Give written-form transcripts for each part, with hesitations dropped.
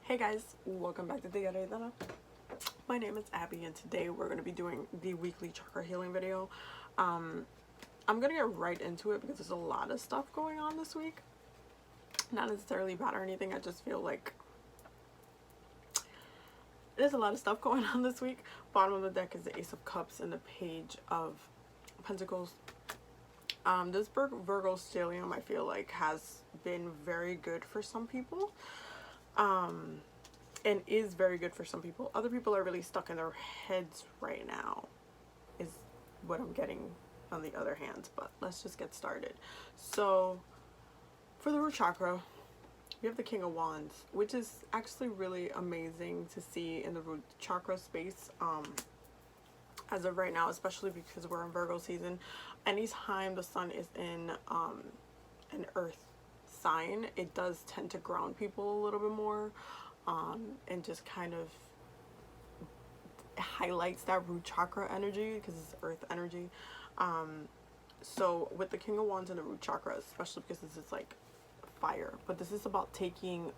Hey guys, welcome back to TigeraGitana. My name is Abby and today we're going to be doing the weekly chakra healing video. I'm going to get right into it because there's a lot of stuff going on this week. Not necessarily bad or anything, I just feel like there's a lot of stuff going on this week. Bottom of the deck is the Ace of Cups and the Page of Pentacles. This Virgo stellium I feel like has been very good for some people. And is very good for some people. Other people are really stuck in their heads right now, is what I'm getting on the other hand. But let's just get started. So, for the root chakra, we have the King of Wands, which is actually really amazing to see in the root chakra space. As of right now, especially because we're in Virgo season. Anytime the sun is in an earth sign, it does tend to ground people a little bit more, and just kind of highlights that root chakra energy because it's earth energy. So with the King of Wands and the root chakra, especially because this is like fire, but this is about taking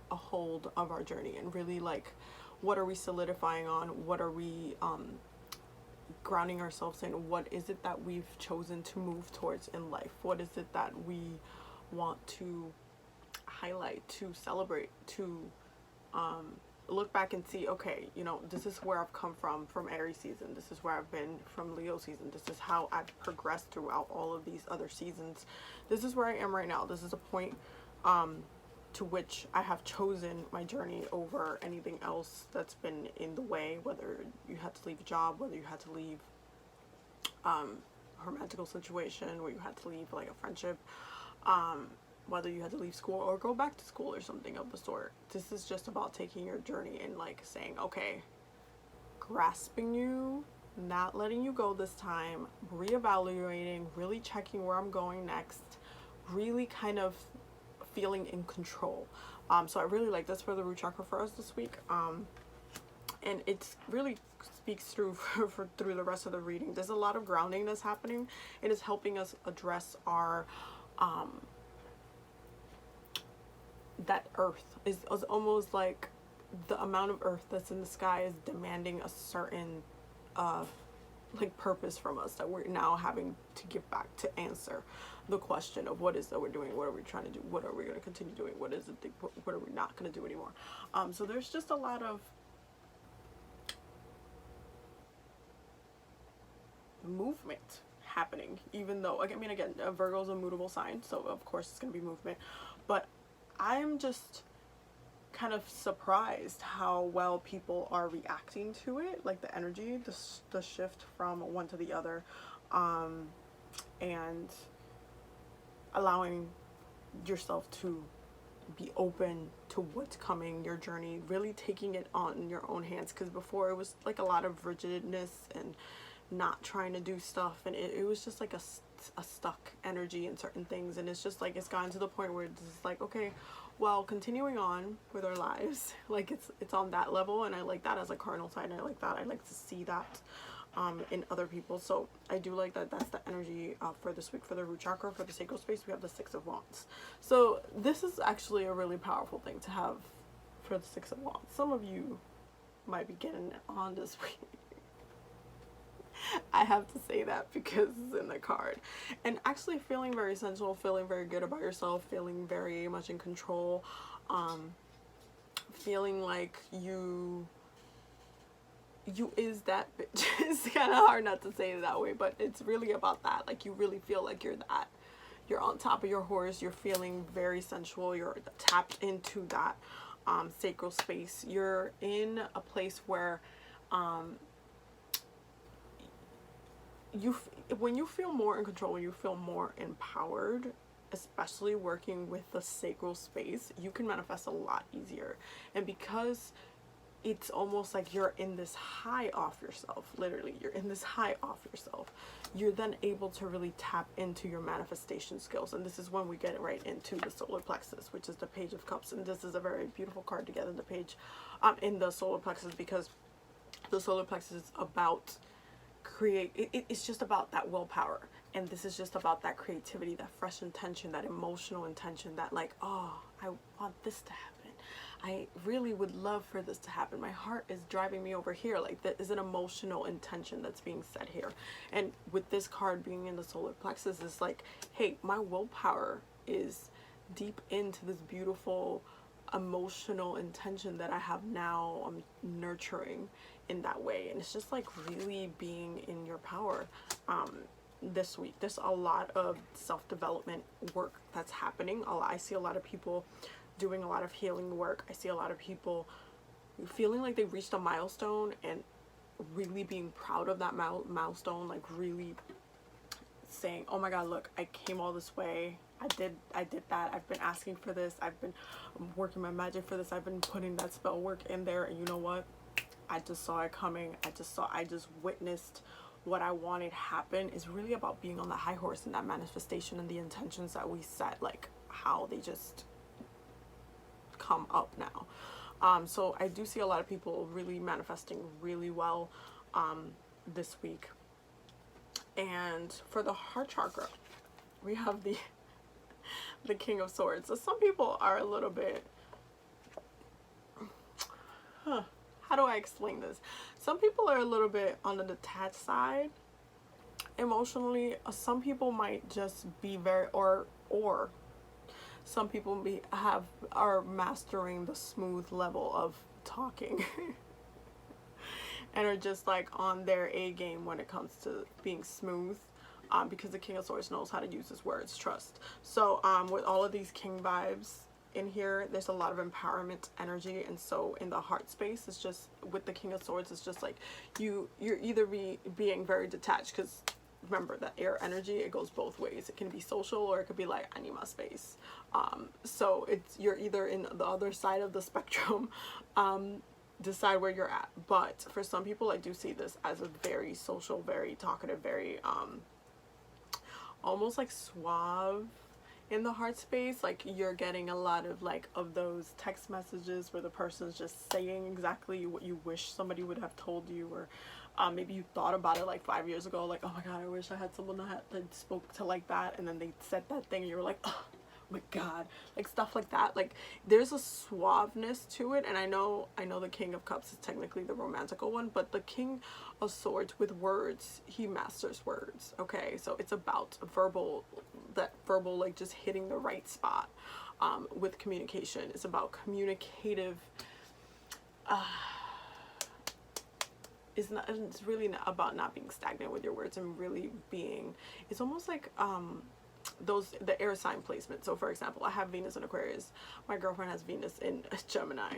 a hold of our journey and really like, what are we solidifying on? What are we grounding ourselves in? What is it that we've chosen to move towards in life? What is it that we want to highlight, to celebrate, to look back and see, okay, you know, this is where I've come from Aries season, this is where I've been from Leo season, this is how I've progressed throughout all of these other seasons, this is where I am right now, this is a point to which I have chosen my journey over anything else that's been in the way, whether you had to leave a job, whether you had to leave a romantical situation, where you had to leave like a friendship, whether you had to leave school or go back to school or something of the sort. This is just about taking your journey and like saying, okay, grasping you, not letting you go this time, reevaluating, really checking where I'm going next, really kind of feeling in control. So I really like this for the root chakra for us this week. And it really speaks through through the rest of the reading. There's a lot of grounding that's happening. It is helping us address our that earth is almost like the amount of earth that's in the sky is demanding a certain like purpose from us that we're now having to give back to answer the question of what is that we're doing, what are we trying to do, what are we going to continue doing, what is it, what are we not going to do anymore. So there's just a lot of movement happening, even though, I mean, again, Virgo's a mutable sign, so of course it's going to be movement, but I'm just kind of surprised how well people are reacting to it, like the energy, the shift from one to the other, and allowing yourself to be open to what's coming, your journey, really taking it on your own hands, because before it was like a lot of rigidness and not trying to do stuff, and it was just like a stuck energy in certain things, and it's just like it's gotten to the point where it's just like, okay, well, continuing on with our lives, like it's on that level, and I like that as a cardinal sign. I like that. I like to see that in other people. So I do like that. That's the energy for this week for the root chakra. For the sacral space, we have the Six of Wands. So this is actually a really powerful thing to have for the Six of Wands. Some of you might be getting it on this week. I have to say that because it's in the card. And actually feeling very sensual, feeling very good about yourself, feeling very much in control, feeling like you is that bitch. It's kind of hard not to say it that way, but it's really about that. Like, you really feel like you're that. You're on top of your horse. You're feeling very sensual. You're tapped into that sacral space. You're in a place where when you feel more in control, when you feel more empowered, especially working with the sacral space, you can manifest a lot easier. And because it's almost like you're in this high off yourself, literally, you're in this high off yourself, you're then able to really tap into your manifestation skills. And this is when we get right into the solar plexus, which is the Page of Cups. And this is a very beautiful card to get in the page, in the solar plexus, because the solar plexus is about it's just about that willpower, and this is just about that creativity, that fresh intention, that emotional intention, that like, oh, I want this to happen, I really would love for this to happen. My heart is driving me over here. Like, that is an emotional intention that's being said here. And with this card being in the solar plexus, it's like, hey, my willpower is deep into this beautiful emotional intention that I have now. I'm nurturing in that way. And it's just like really being in your power. This week there's a lot of self-development work that's happening. I see a lot of people doing a lot of healing work. I see a lot of people feeling like they've reached a milestone and really being proud of that milestone, like really saying, oh my god, look, I came all this way, I did that, I've been asking for this, I've been working my magic for this, I've been putting that spell work in there, and you know what, I just saw it coming. I just witnessed what I wanted happen. Is really about being on the high horse in that manifestation and the intentions that we set, like how they just come up now. So I do see a lot of people really manifesting really well this week. And for the heart chakra, we have the King of Swords. So some people are a little bit, how do I explain this? Some people are a little bit on the detached side emotionally. Some people might just be very, or some people are mastering the smooth level of talking and are just like on their A game when it comes to being smooth, because the King of Swords knows how to use his words, trust. So with all of these king vibes in here, there's a lot of empowerment energy. And so in the heart space, it's just with the King of Swords, it's just like you're either being very detached, because remember that air energy, it goes both ways. It can be social, or it could be like, I need my space. So you're either in the other side of the spectrum. Decide where you're at. But for some people, I do see this as a very social, very talkative, very almost like suave in the heart space. Like you're getting a lot of like of those text messages where the person's just saying exactly what you wish somebody would have told you, or maybe you thought about it like 5 years ago, like, oh my god, I wish I had someone that spoke to like that, and then they said that thing and you were like, oh my god, like stuff like that. Like there's a suaveness to it. And I know the King of Cups is technically the romantical one, but the King of Swords, with words, he masters words. Okay, so it's about verbal like just hitting the right spot with communication. It's about communicative it's really not about not being stagnant with your words, and really being, it's almost like the air sign placement. So for example, I have Venus in Aquarius, my girlfriend has Venus in Gemini.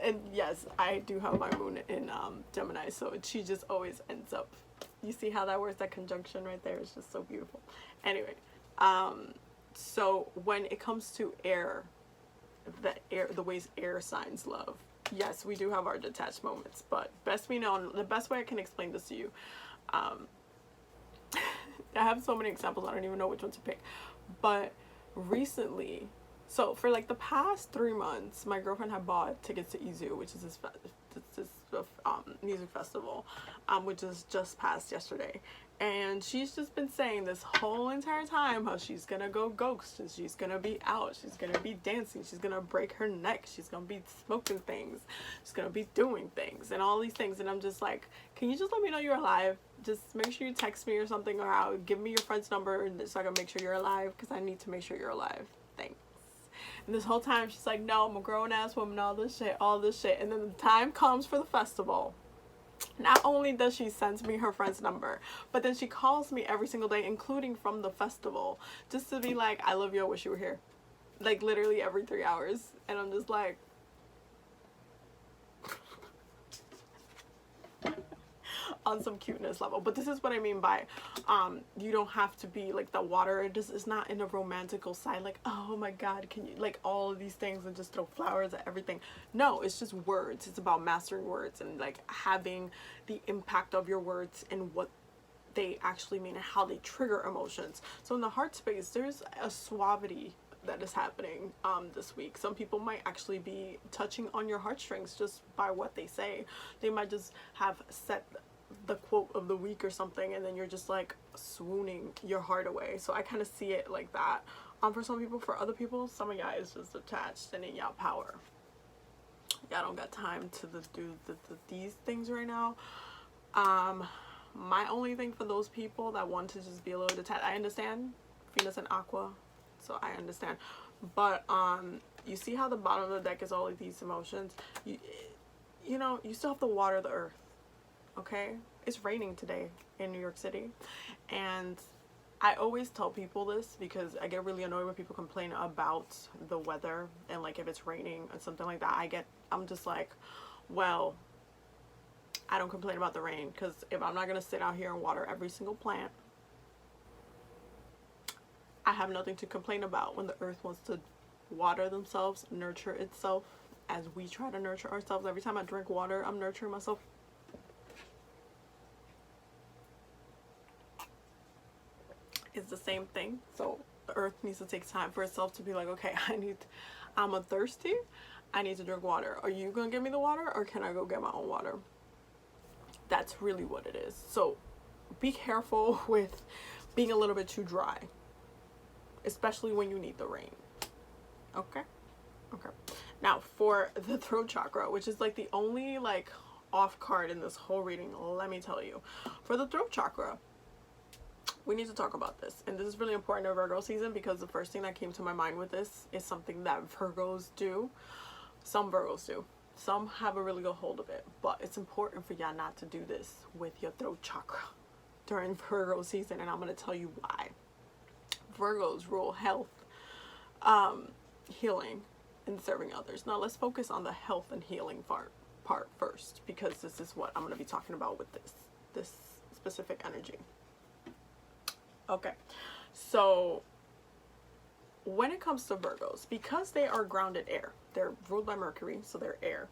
And yes, I do have my moon in Gemini, so she just always ends up, you see how that works, that conjunction right there is just so beautiful. Anyway, so when it comes to air, the ways air signs love, yes, we do have our detached moments, but the best way I can explain this to you, I have so many examples, I don't even know which one to pick. But recently, so for like the past 3 months, my girlfriend had bought tickets to Izu, which is this music festival, which is just passed yesterday. And she's just been saying this whole entire time how she's gonna go ghost, and she's gonna be out, she's gonna be dancing, she's gonna break her neck, she's gonna be smoking things, she's gonna be doing things, and all these things. And I'm just like, can you just let me know you're alive? Just make sure you text me or something, or give me your friend's number so I can make sure you're alive, because I need to make sure you're alive. Thanks. And this whole time she's like, no, I'm a grown-ass woman, all this shit. And then the time comes for the festival. Not only does she send me her friend's number, but then she calls me every single day, including from the festival, just to be like, I love you, I wish you were here. Like literally every 3 hours. And I'm just like, on some cuteness level. But this is what I mean by you don't have to be like the water. It just is not in a romantical side, like, oh my god, can you, like all of these things and just throw flowers at everything. No, it's just words. It's about mastering words and like having the impact of your words and what they actually mean and how they trigger emotions. So in the heart space, there's a suavity that is happening this week. Some people might actually be touching on your heartstrings just by what they say. They might just have set the quote of the week or something, and then you're just like swooning your heart away. So I kind of see it like that. For some people, for other people, some of y'all is just attached and in y'all power. Y'all don't got time to do these things right now. My only thing for those people that want to just be a little detached, I understand. Venus and Aqua, so I understand. But you see how the bottom of the deck is all of these emotions. You know, you still have to water the earth. Okay, it's raining today in New York City, and I always tell people this because I get really annoyed when people complain about the weather and like if it's raining or something like that. I'm just like, well, I don't complain about the rain because if I'm not gonna sit out here and water every single plant, I have nothing to complain about when the earth wants to water themselves, nurture itself as we try to nurture ourselves. Every time I drink water, I'm nurturing myself. It's the same thing. So the earth needs to take time for itself to be like, okay, I'm thirsty. I need to drink water. Are you gonna give me the water or can I go get my own water? That's really what it is. So be careful with being a little bit too dry, especially when you need the rain. Okay? Okay. Now for the throat chakra, which is like the only like off card in this whole reading, let me tell you. For the throat chakra, we need to talk about this. And this is really important in Virgo season because the first thing that came to my mind with this is something that Virgos do. Some Virgos do. Some have a really good hold of it. But it's important for y'all not to do this with your throat chakra during Virgo season. And I'm going to tell you why. Virgos rule health, healing, and serving others. Now let's focus on the health and healing part first, because this is what I'm going to be talking about with this specific energy. Okay, so when it comes to Virgos, because they are grounded air, they're ruled by Mercury, so they're air.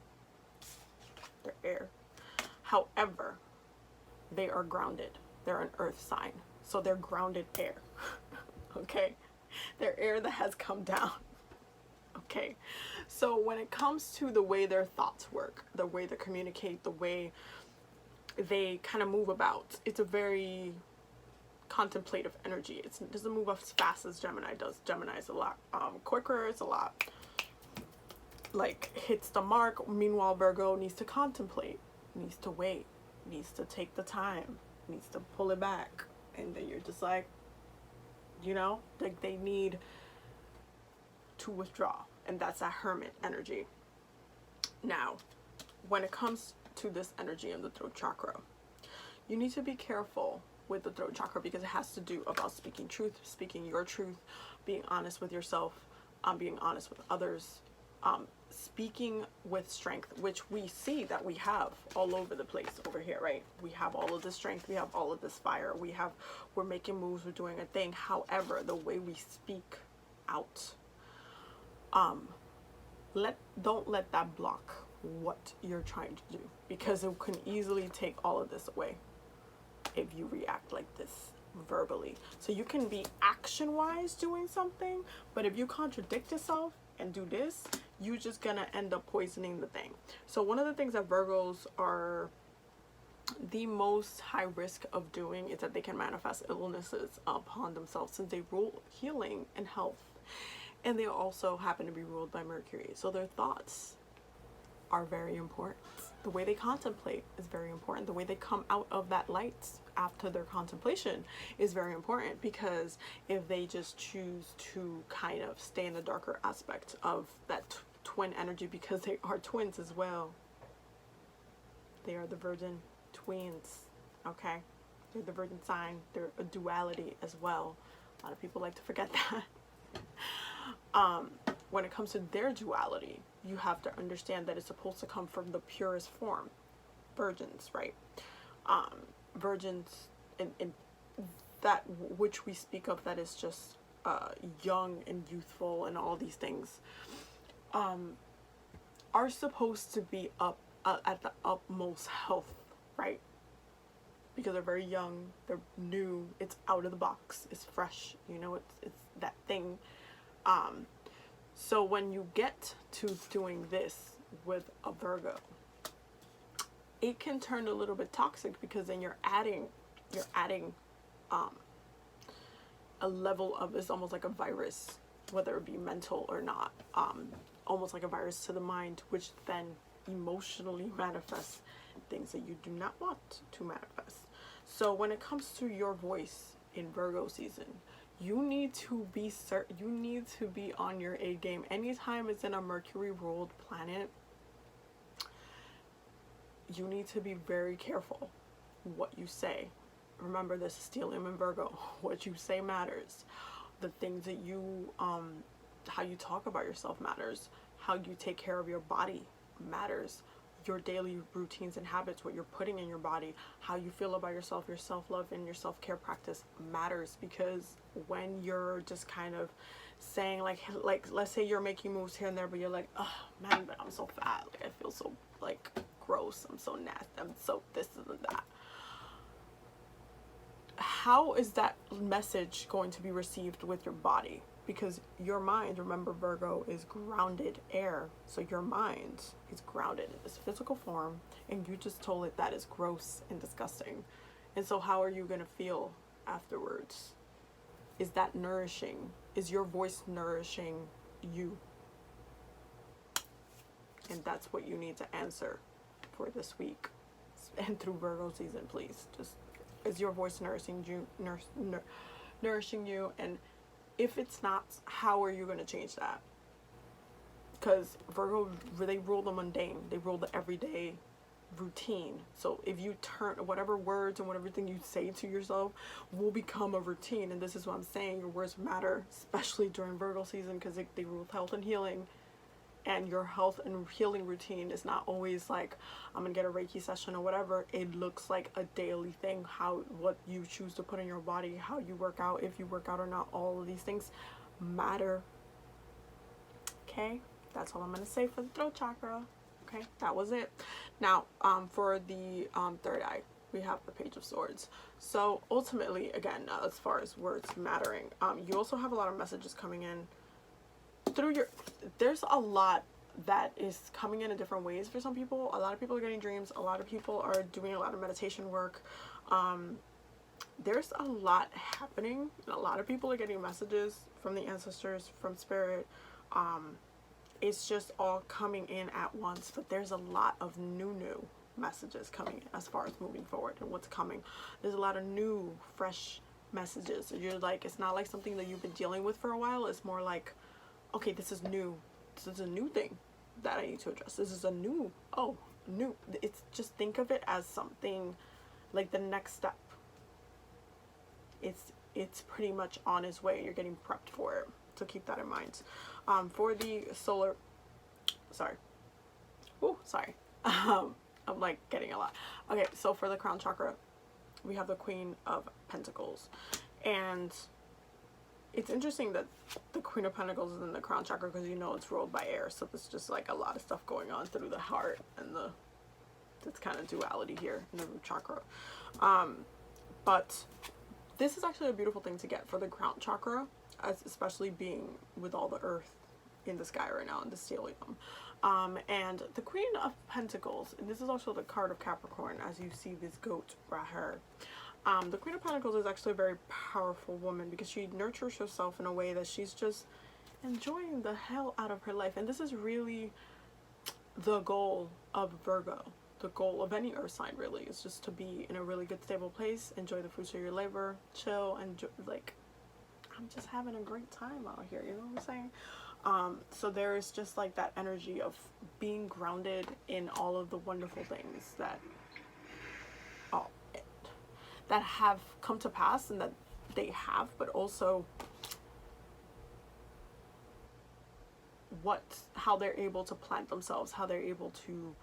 They're air. However, they are grounded. They're an earth sign, so they're grounded air. Okay, they're air that has come down. Okay, so when it comes to the way their thoughts work, the way they communicate, the way they kind of move about, it's a very contemplative energy. It doesn't move as fast as Gemini does. Gemini is a lot quicker. It's a lot like hits the mark. Meanwhile, Virgo needs to contemplate, needs to wait, needs to take the time, needs to pull it back, and then you're just like, you know, like they need to withdraw, and that's that hermit energy. Now, when it comes to this energy in the throat chakra, you need to be careful with the throat chakra because it has to do about speaking truth, speaking your truth, being honest with yourself, being honest with others, speaking with strength, which we see that we have all over the place over here, right? We have all of this strength, we have all of this fire, we're making moves, we're doing a thing. However, the way we speak out, don't let that block what you're trying to do, because it can easily take all of this away if you react like this verbally. So you can be action wise doing something, but if you contradict yourself and do this, you're just gonna end up poisoning the thing. So one of the things that Virgos are the most high risk of doing is that they can manifest illnesses upon themselves, since they rule healing and health, and they also happen to be ruled by Mercury. So their thoughts are very important. The way they contemplate is very important. The way they come out of that light after their contemplation is very important, because if they just choose to kind of stay in the darker aspect of that twin energy, because they are twins as well. They are the Virgin twins, okay? They're the Virgin sign. They're a duality as well. A lot of people like to forget that. When it comes to their duality, you have to understand that it's supposed to come from the purest form. Virgins, right? Virgins in that which we speak of, that is just young and youthful and all these things, are supposed to be up at the utmost health, right? Because they're very young, they're new, it's out of the box, it's fresh, you know, it's that thing. So when you get to doing this with a Virgo, it can turn a little bit toxic, because then you're adding a level of, it's almost like a virus, whether it be mental or not, almost like a virus to the mind, which then emotionally manifests things that you do not want to manifest. So when it comes to your voice in Virgo season, you need to be you need to be on your A game. Anytime it's in a Mercury ruled planet, you need to be very careful what you say. Remember, this is stellium in Virgo. What you say matters. The things that you how you talk about yourself matters. How you take care of your body matters. Your daily routines and habits, what you're putting in your body, how you feel about yourself, your self-love and your self-care practice matters. Because when you're just kind of saying like let's say you're making moves here and there, but you're like, oh man, but I'm so fat, like I feel so like gross, I'm so nasty, I'm so this and that. How is that message going to be received with your body? Because your mind, remember, Virgo is grounded air, so your mind is grounded in this physical form, and you just told it that is gross and disgusting. And so how are you going to feel afterwards? Is that nourishing? Is your voice nourishing you? And that's what you need to answer for this week and through Virgo season. Please, just, is your voice nourishing you? Nourishing you? And if it's not, how are you going to change that? Because Virgo, they rule the mundane. They rule the everyday routine. So if you turn whatever words and whatever thing you say to yourself will become a routine. And this is what I'm saying. Your words matter, especially during Virgo season, because they rule health and healing. And your health and healing routine is not always like, I'm gonna get a Reiki session or whatever. It looks like a daily thing. What you choose to put in your body, how you work out, if you work out or not, all of these things matter. Okay, that's all I'm gonna say for the throat chakra. Okay, that was it. Now, for the third eye, we have the Page of Swords. So ultimately, again, as far as words mattering, you also have a lot of messages coming in through there's a lot that is coming in different ways for some people. A lot of people are getting dreams. A lot of people are doing a lot of meditation work. There's a lot happening. A lot of people are getting messages from the ancestors, from spirit. It's just all coming in at once, but there's a lot of new messages coming in as far as moving forward and what's coming. There's a lot of new, fresh messages. You're like, it's not like something that you've been dealing with for a while. It's more like, okay, this is new. This is a new thing that I need to address. This is a new. It's just, think of it as something like the next step. It's pretty much on its way. You're getting prepped for it. So keep that in mind. For the solar, I'm like getting a lot. Okay, so for the crown chakra, we have the Queen of Pentacles. And it's interesting that the Queen of Pentacles is in the crown chakra, because you know it's ruled by air. So there's just like a lot of stuff going on through the heart and this kind of duality here in the root chakra. But this is actually a beautiful thing to get for the crown chakra, especially being with all the earth in the sky right now in the stellium. And the Queen of Pentacles, and this is also the card of Capricorn, as you see this goat right here. The Queen of Pentacles is actually a very powerful woman, because she nurtures herself in a way that she's just enjoying the hell out of her life. And this is really the goal of Virgo. The goal of any earth sign really is just to be in a really good stable place, enjoy the fruits of your labor, chill, and like, I'm just having a great time out here, you know what I'm saying? So there is just like that energy of being grounded in all of the wonderful things that have come to pass and that they have, but also how they're able to plant themselves, how they're able to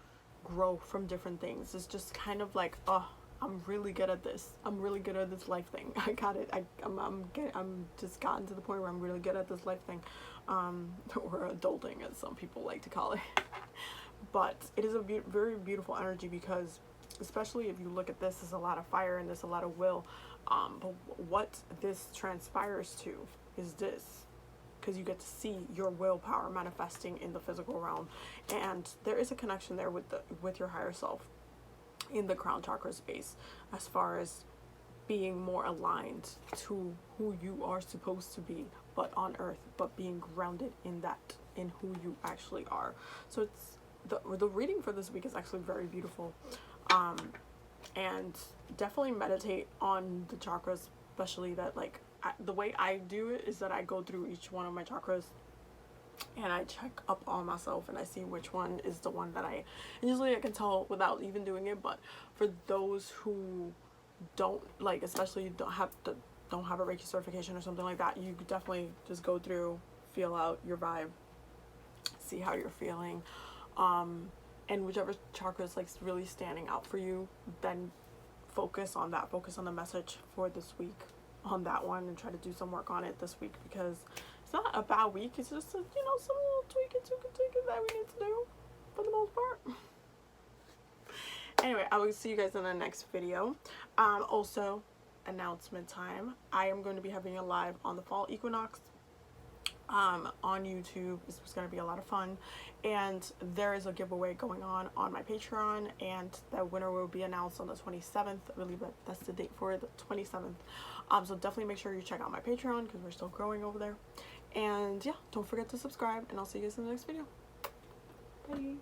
grow from different things. It's just kind of like, oh, I'm really good at this. I'm really good at this life thing. I got it. I'm just gotten to the point where I'm really good at this life thing, or adulting, as some people like to call it. But it is a very beautiful energy, because especially if you look at this, there's a lot of fire and there's a lot of will. But what this transpires to is this, because you get to see your willpower manifesting in the physical realm, and there is a connection there with your higher self in the crown chakra space, as far as being more aligned to who you are supposed to be, but on earth, but being grounded in that, in who you actually are. So it's the reading for this week is actually very beautiful. And definitely meditate on the chakras, especially that, like, the way I do it is that I go through each one of my chakras and I check up on myself and I see which one is the one that and usually I can tell without even doing it. But for those who don't, like, especially don't have a Reiki certification or something like that, you definitely just go through, feel out your vibe, see how you're feeling, and whichever chakra is like really standing out for you, then focus on that, focus on the message for this week on that one, and try to do some work on it this week, because it's not a bad week, it's just some little tweaking that we need to do for the most part. Anyway, I will see you guys in the next video. Also, announcement time, I am going to be having a live on the fall equinox on YouTube. This was going to be a lot of fun, and there is a giveaway going on my Patreon, and the winner will be announced on the 27th. I believe that's the date for it, the 27th. So definitely make sure you check out my Patreon, because we're still growing over there. And yeah, don't forget to subscribe, and I'll see you guys in the next video. Bye.